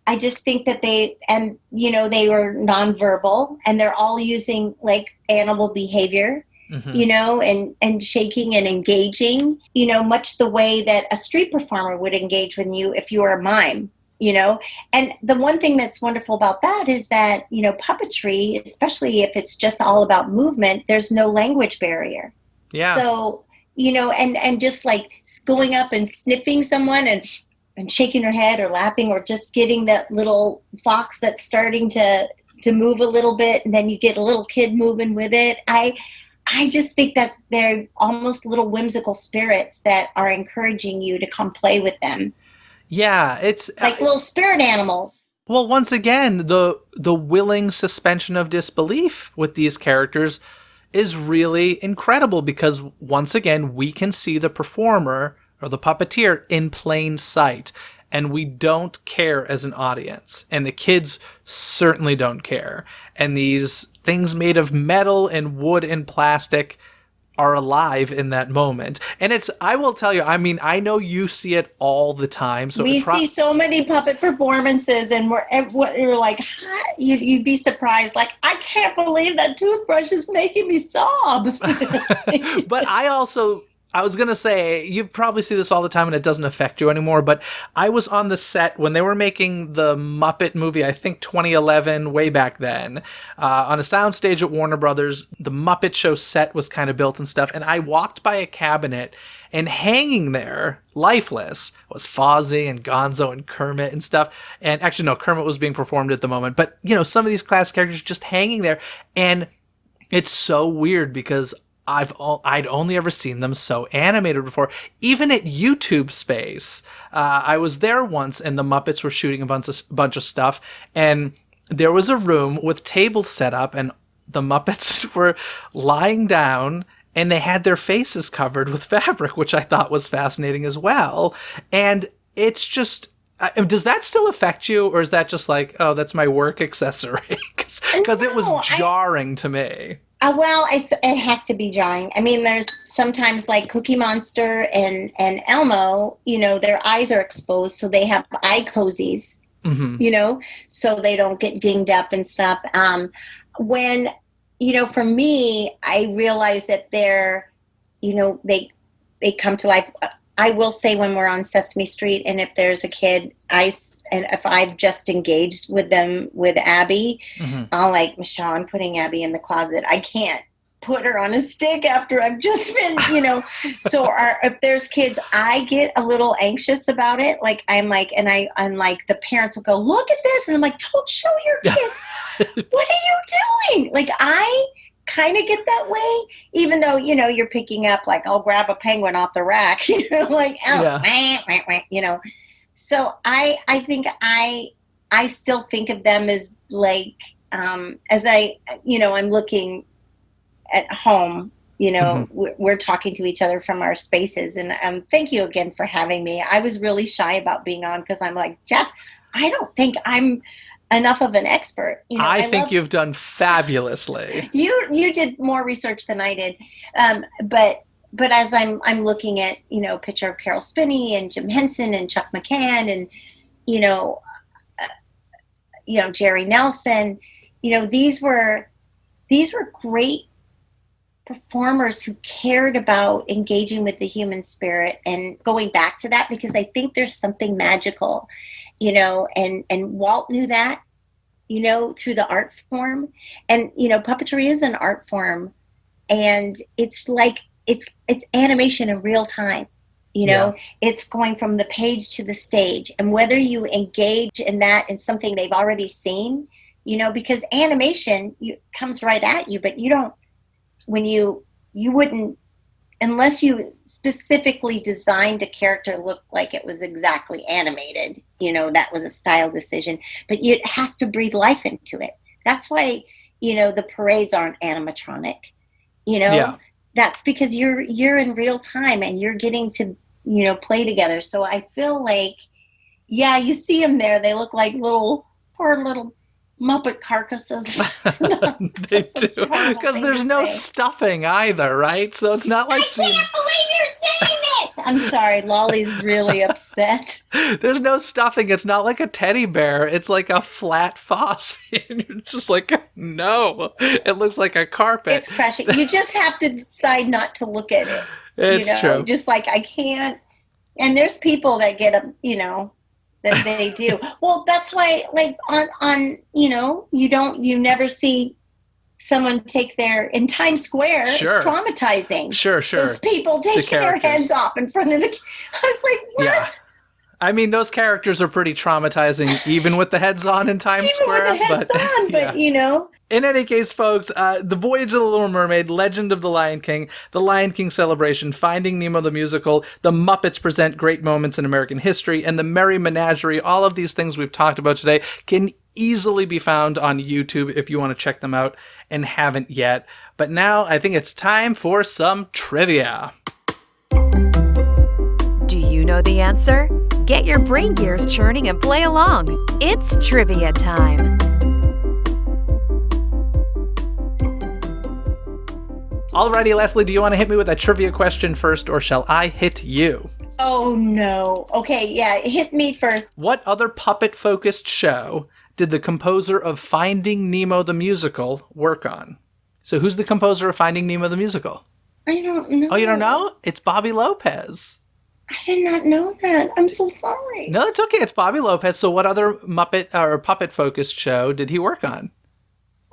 I just think that they were nonverbal and they're all using like animal behavior, and shaking and engaging, much the way that a street performer would engage with you if you were a mime, And the one thing that's wonderful about that is that, puppetry, especially if it's just all about movement, there's no language barrier. Yeah. So, and just like going up and sniffing someone and shaking her head or laughing or just getting that little fox that's starting to move a little bit and then you get a little kid moving with it. I just think that they're almost little whimsical spirits that are encouraging you to come play with them. Yeah, it's like little spirit animals. Well, once again, the willing suspension of disbelief with these characters is really incredible because, once again, we can see the performer or the puppeteer in plain sight, and we don't care as an audience, and the kids certainly don't care. And these things made of metal and wood and plastic are alive in that moment. And I will tell you, I mean, I know you see it all the time. So we see so many puppet performances and you're like, you'd be surprised. Like, I can't believe that toothbrush is making me sob. But I was going to say, you probably see this all the time and it doesn't affect you anymore, but I was on the set when they were making the Muppet movie, I think 2011, way back then, on a soundstage at Warner Brothers. The Muppet Show set was kind of built and stuff, and I walked by a cabinet, and hanging there, lifeless, was Fozzie and Gonzo and Kermit and stuff. And actually, no, Kermit was being performed at the moment, but, some of these classic characters just hanging there, and it's so weird because I'd only ever seen them so animated before. Even at YouTube Space, I was there once, and the Muppets were shooting a bunch of stuff, and there was a room with tables set up, and the Muppets were lying down, and they had their faces covered with fabric, which I thought was fascinating as well. And it's just... does that still affect you, or is that just like, oh, that's my work accessory? Because it was jarring to me. Well, it has to be jarring. I mean, there's sometimes like Cookie Monster and Elmo, their eyes are exposed, so they have eye cozies, so they don't get dinged up and stuff. When, for me, I realize that they're, they come to life. I will say when we're on Sesame Street and if there's a kid, and if I've just engaged with them with Abby, I'll like, Michelle, I'm putting Abby in the closet. I can't put her on a stick after I've just been, So if there's kids, I get a little anxious about it. Like I'm like the parents will go, look at this, and I'm like, don't show your kids. What are you doing? Like I kind of get that way, even though you're picking up like I'll grab a penguin off the rack, like So I think I still think of them as like as I'm looking at home. We're talking to each other from our spaces, and thank you again for having me. I was really shy about being on because I'm like, Jeff, I don't think I'm enough of an expert. I think you've done fabulously. You did more research than I did, but as I'm looking at a picture of Carol Spinney and Jim Henson and Chuck McCann and Jerry Nelson, these were these were great performers who cared about engaging with the human spirit and going back to that, because I think there's something magical, and Walt knew that, through the art form. And, puppetry is an art form, and it's like, it's animation in real time. It's going from the page to the stage, and whether you engage in that in something they've already seen, because animation comes right at you, but you don't, when you wouldn't, unless you specifically designed a character look like it was exactly animated, that was a style decision, but it has to breathe life into it. That's why, the parades aren't animatronic, that's because you're in real time and you're getting to, play together. So I feel like, you see them there. They look like poor little Muppet carcasses. They do, because there's no stuffing either, right? So it's not like I can't believe you're saying this. I'm sorry, Lolly's really upset. There's no stuffing. It's not like a teddy bear. It's like a flat faucet. And you're just like, no, it looks like a carpet. It's crushing. You just have to decide not to look at it. It's true. Just like, I can't. And there's people that get them, that they do. Well, that's why, like, on you never see someone take in Times Square. Sure. It's traumatizing. Sure. Those people taking their heads off in front of I was like, what? Yeah. I mean, those characters are pretty traumatizing, even with the heads on in Times Square. With the heads on, but In any case, folks, The Voyage of the Little Mermaid, Legend of the Lion King, The Lion King Celebration, Finding Nemo the Musical, The Muppets Present Great Moments in American History, and The Merry Menagerie, all of these things we've talked about today can easily be found on YouTube if you want to check them out and haven't yet. But now I think it's time for some trivia. Do you know the answer? Get your brain gears churning and play along. It's trivia time. Alrighty, Leslie, do you want to hit me with a trivia question first, or shall I hit you? Oh, no. Okay, hit me first. What other puppet-focused show did the composer of Finding Nemo the Musical work on? So who's the composer of Finding Nemo the Musical? I don't know. Oh, you don't know? It's Bobby Lopez. I did not know that. I'm so sorry. No, it's okay. It's Bobby Lopez. So what other Muppet or puppet-focused show did he work on?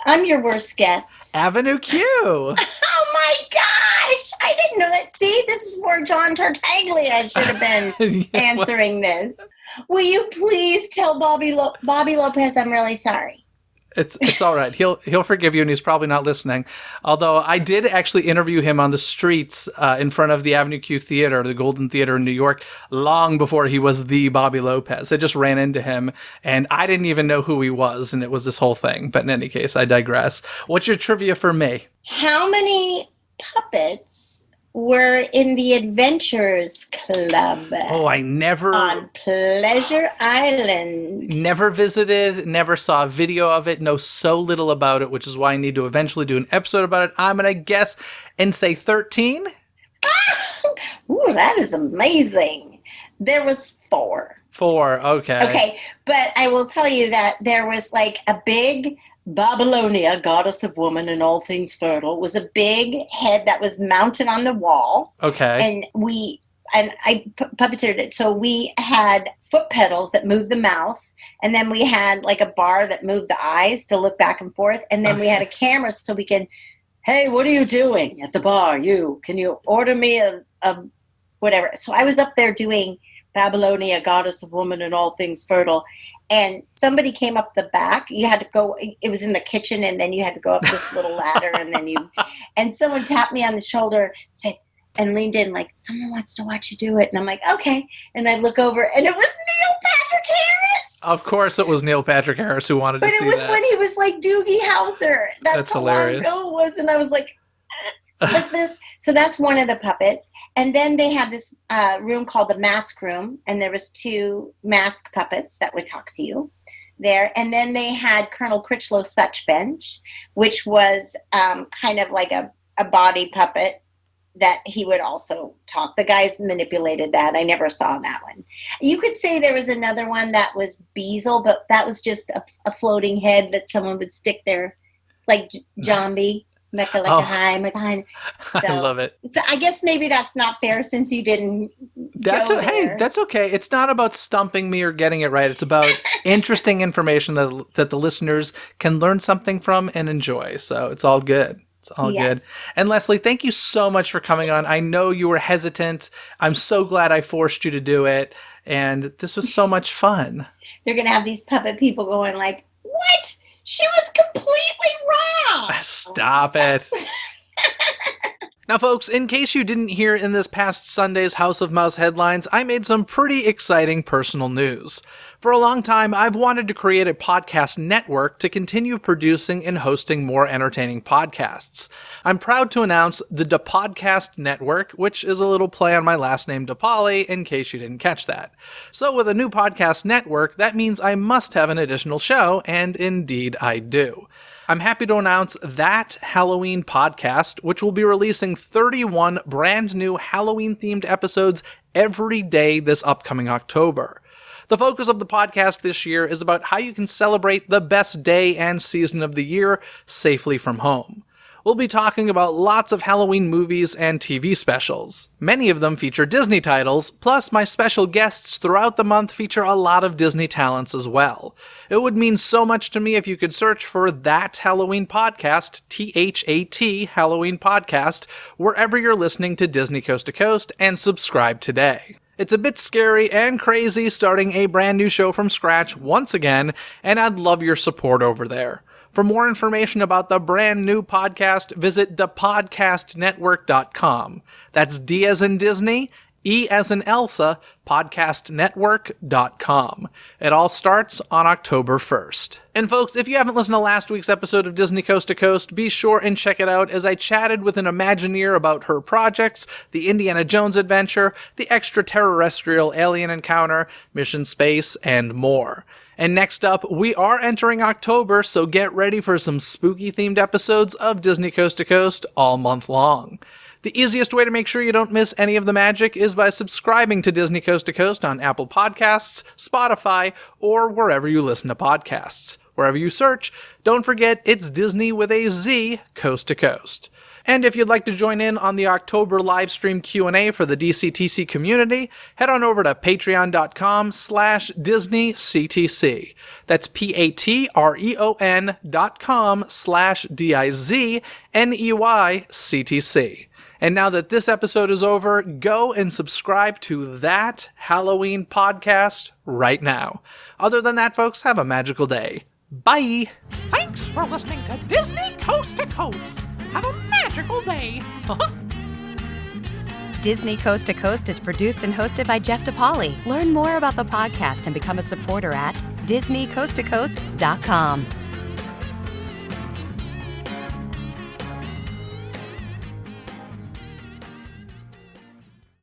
I'm your worst guest. Avenue Q. Oh my gosh! I didn't know that. See, this is where John Tartaglia should have been answering this. Will you please tell Bobby Lopez I'm really sorry? It's all right. He'll forgive you, and he's probably not listening. Although I did actually interview him on the streets in front of the Avenue Q Theater, the Golden Theater in New York, long before he was the Bobby Lopez. I just ran into him, and I didn't even know who he was, and it was this whole thing. But in any case, I digress. What's your trivia for me? How many puppets were in the Adventurers Club? Oh, I never... On Pleasure Island. Never visited, never saw a video of it, know so little about it, which is why I need to eventually do an episode about it. I'm going to guess and say 13. Ooh, that is amazing. There was 4. 4, okay. Okay, but I will tell you that there was like a big... Babylonia, goddess of woman and all things fertile, was a big head that was mounted on the wall. Okay. And I puppeteered it. So we had foot pedals that moved the mouth, and then we had like a bar that moved the eyes to look back and forth, and then we had a camera so we can, hey, what are you doing at the bar? Can you order me a whatever. So I was up there doing Babylonia, goddess of woman and all things fertile. And somebody came up the back. You had to go, it was in the kitchen, and then you had to go up this little ladder, and someone tapped me on the shoulder, said, and leaned in like, someone wants to watch you do it. And I'm like, okay. And I look over, and it was Neil Patrick Harris. Of course it was Neil Patrick Harris who wanted to see that. But it was when he was like Doogie Howser. That's how hilarious. long ago it was. And I was like this. So that's one of the puppets. And then they had this room called the mask room, and there was 2 mask puppets that would talk to you there. And then they had Colonel Critchlow's Such Bench, which was kind of like a body puppet that he would also talk. The guys manipulated that. I never saw that one. You could say there was another one that was Beazle, but that was just a floating head that someone would stick there. like zombie. Mecca like a high, Mecca high. So, I love it. I guess maybe that's not fair since you didn't. Hey, that's okay. It's not about stumping me or getting it right. It's about interesting information that the listeners can learn something from and enjoy. So it's all good. It's all good. And Leslie, thank you so much for coming on. I know you were hesitant. I'm so glad I forced you to do it. And this was so much fun. They're going to have these puppet people going like, what? She was completely wrong. Stop it. Now, folks, in case you didn't hear in this past Sunday's House of Mouse headlines, I made some pretty exciting personal news. For a long time, I've wanted to create a podcast network to continue producing and hosting more entertaining podcasts. I'm proud to announce the DePodcast Network, which is a little play on my last name DePauli, in case you didn't catch that. So with a new podcast network, that means I must have an additional show, and indeed I do. I'm happy to announce That Halloween Podcast, which will be releasing 31 brand new Halloween-themed episodes every day this upcoming October. The focus of the podcast this year is about how you can celebrate the best day and season of the year safely from home. We'll be talking about lots of Halloween movies and TV specials. Many of them feature Disney titles, plus my special guests throughout the month feature a lot of Disney talents as well. It would mean so much to me if you could search for That Halloween Podcast, THAT Halloween Podcast, wherever you're listening to Disney Coast to Coast, and subscribe today. It's a bit scary and crazy starting a brand new show from scratch once again, and I'd love your support over there. For more information about the brand new podcast, visit thepodcastnetwork.com. That's D as in Disney, E as in Elsa, podcastnetwork.com. It all starts on October 1st. And folks, if you haven't listened to last week's episode of Disney Coast to Coast, be sure and check it out as I chatted with an Imagineer about her projects, the Indiana Jones adventure, the extraterrestrial alien encounter, Mission Space, and more. And next up, we are entering October, so get ready for some spooky-themed episodes of Disney Coast to Coast all month long. The easiest way to make sure you don't miss any of the magic is by subscribing to Disney Coast to Coast on Apple Podcasts, Spotify, or wherever you listen to podcasts. Wherever you search, don't forget it's Disney with a Z, Coast to Coast. And if you'd like to join in on the October livestream Q&A for the DCTC community, head on over to patreon.com/DisneyCTC. That's patreon.com/DIZNEYCTC. And now that this episode is over, go and subscribe to That Halloween Podcast right now. Other than that, folks, have a magical day. Bye! Thanks for listening to Disney Coast to Coast. Have a magical day. Disney Coast to Coast is produced and hosted by Jeff DePauli. Learn more about the podcast and become a supporter at DisneyCoastToCoast.com.